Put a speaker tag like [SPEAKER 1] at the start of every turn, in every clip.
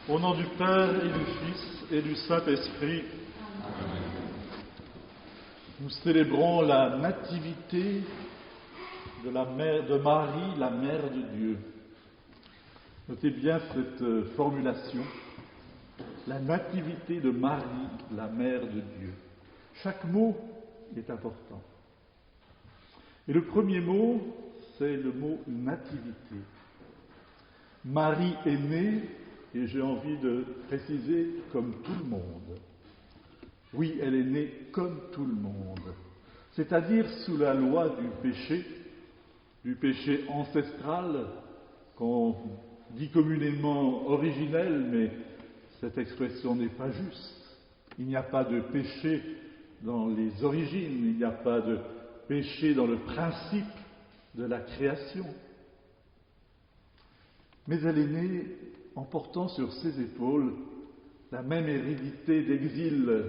[SPEAKER 1] Au nom du Père et du Fils et du Saint-Esprit, nous célébrons la nativité de Marie, la Mère de Dieu. Notez bien cette formulation, la nativité de Marie, la Mère de Dieu. Chaque mot est important. Et le premier mot, c'est le mot nativité. Marie est née, et j'ai envie de préciser, comme tout le monde. Oui, elle est née comme tout le monde, c'est-à-dire sous la loi du péché ancestral, qu'on dit communément originel, mais cette expression n'est pas juste. Il n'y a pas de péché dans les origines, il n'y a pas de péché dans le principe de la création. Mais elle est née en portant sur ses épaules la même hérédité d'exil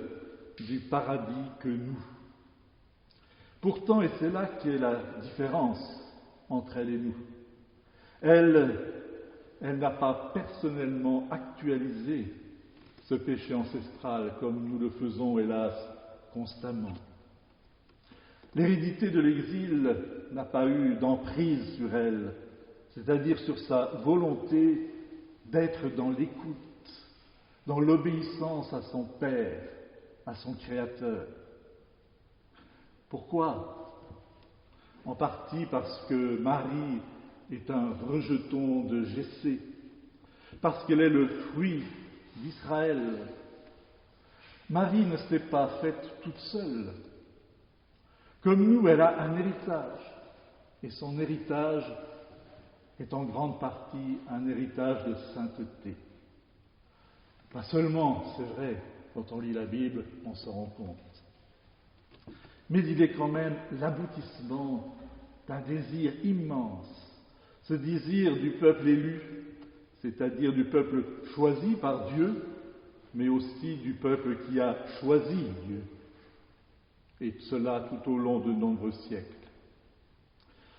[SPEAKER 1] du paradis que nous. Pourtant, et c'est là qu'est la différence entre elle et nous, elle n'a pas personnellement actualisé ce péché ancestral comme nous le faisons, hélas, constamment. L'hérédité de l'exil n'a pas eu d'emprise sur elle, c'est-à-dire sur sa volonté d'être dans l'écoute, dans l'obéissance à son Père, à son Créateur. Pourquoi ? En partie parce que Marie est un rejeton de Jessé, parce qu'elle est le fruit d'Israël. Marie ne s'est pas faite toute seule. Comme nous, elle a un héritage, et son héritage est en grande partie un héritage de sainteté. Pas seulement, c'est vrai, quand on lit la Bible, on s'en rend compte. Mais il est quand même l'aboutissement d'un désir immense, ce désir du peuple élu, c'est-à-dire du peuple choisi par Dieu, mais aussi du peuple qui a choisi Dieu, et cela tout au long de nombreux siècles.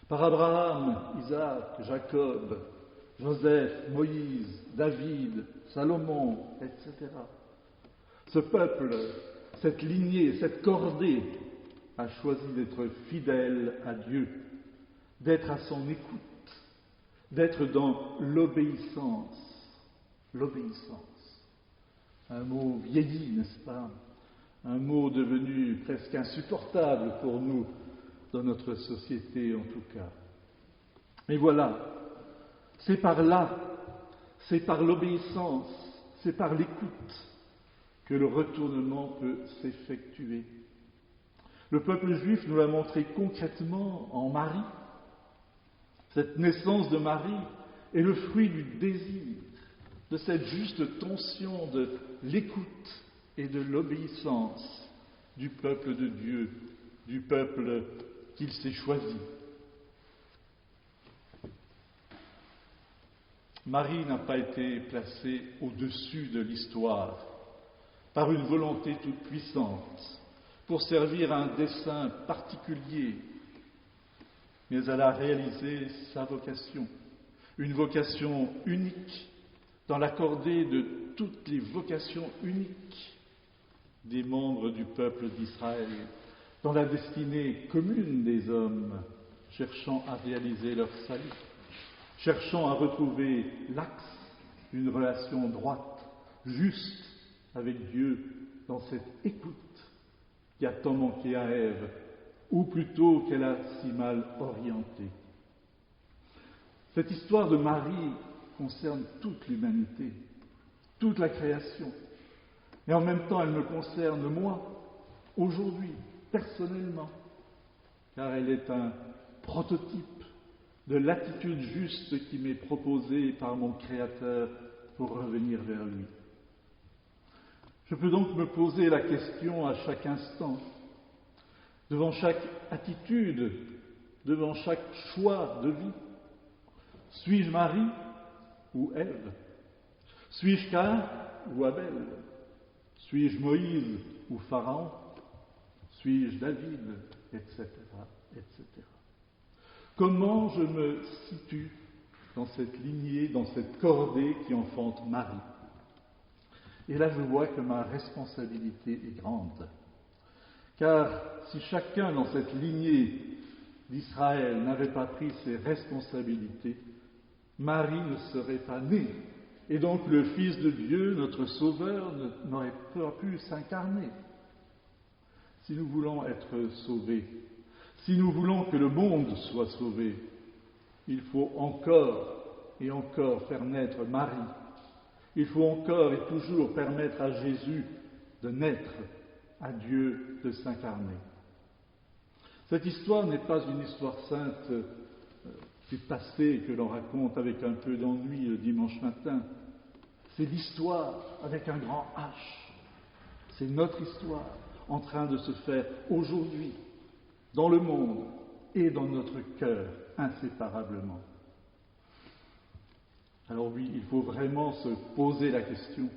[SPEAKER 1] Par Abraham, Isaac, Jacob, Joseph, Moïse, David, Salomon, etc. Ce peuple, cette lignée, cette cordée a choisi d'être fidèle à Dieu, d'être à son écoute, d'être dans l'obéissance. L'obéissance. Un mot vieilli, n'est-ce pas ? Un mot devenu presque insupportable pour nous dans notre société en tout cas. Mais voilà, c'est par là, c'est par l'obéissance, c'est par l'écoute que le retournement peut s'effectuer. Le peuple juif nous l'a montré concrètement en Marie. Cette naissance de Marie est le fruit du désir, de cette juste tension de l'écoute et de l'obéissance du peuple de Dieu, du peuple qu'il s'est choisi. Marie n'a pas été placée au-dessus de l'histoire par une volonté toute puissante pour servir un dessein particulier, mais elle a réalisé sa vocation, une vocation unique dans la cordée de toutes les vocations uniques des membres du peuple d'Israël, dans la destinée commune des hommes, cherchant à réaliser leur salut, cherchant à retrouver l'axe d'une relation droite, juste avec Dieu, dans cette écoute qui a tant manqué à Ève, ou plutôt qu'elle a si mal orientée. Cette histoire de Marie concerne toute l'humanité, toute la création, et en même temps elle me concerne moi, aujourd'hui, personnellement, car elle est un prototype de l'attitude juste qui m'est proposée par mon Créateur pour revenir vers lui. Je peux donc me poser la question à chaque instant, devant chaque attitude, devant chaque choix de vie. Suis-je Marie ou Ève ? Suis-je Caïn ou Abel ? Suis-je Moïse ou Pharaon ? Suis-je David, etc., etc. Comment je me situe dans cette lignée, dans cette cordée qui enfante Marie ? Et là, je vois que ma responsabilité est grande. Car si chacun dans cette lignée d'Israël n'avait pas pris ses responsabilités, Marie ne serait pas née. Et donc le Fils de Dieu, notre Sauveur, n'aurait pas pu s'incarner. Si nous voulons être sauvés, si nous voulons que le monde soit sauvé, il faut encore et encore faire naître Marie. Il faut encore et toujours permettre à Jésus de naître, à Dieu de s'incarner. Cette histoire n'est pas une histoire sainte du passé que l'on raconte avec un peu d'ennui le dimanche matin. C'est l'histoire avec un grand H. C'est notre histoire en train de se faire aujourd'hui, dans le monde et dans notre cœur, inséparablement. Alors oui, il faut vraiment se poser la question.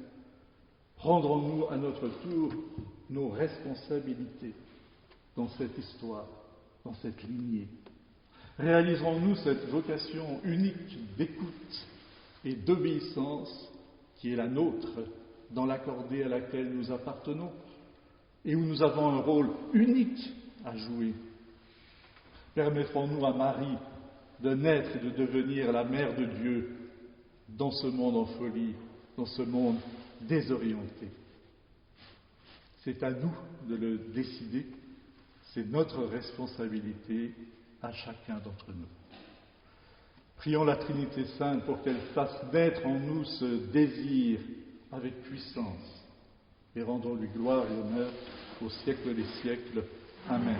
[SPEAKER 1] Prendrons-nous à notre tour nos responsabilités dans cette histoire, dans cette lignée? Réaliserons-nous cette vocation unique d'écoute et d'obéissance qui est la nôtre dans la cordée à laquelle nous appartenons et où nous avons un rôle unique à jouer? Permettrons-nous à Marie de naître et de devenir la mère de Dieu dans ce monde en folie, dans ce monde désorienté? C'est à nous de le décider, c'est notre responsabilité à chacun d'entre nous. Prions la Trinité Sainte pour qu'elle fasse naître en nous ce désir avec puissance et rendons-lui gloire et honneur au siècle des siècles. Amen.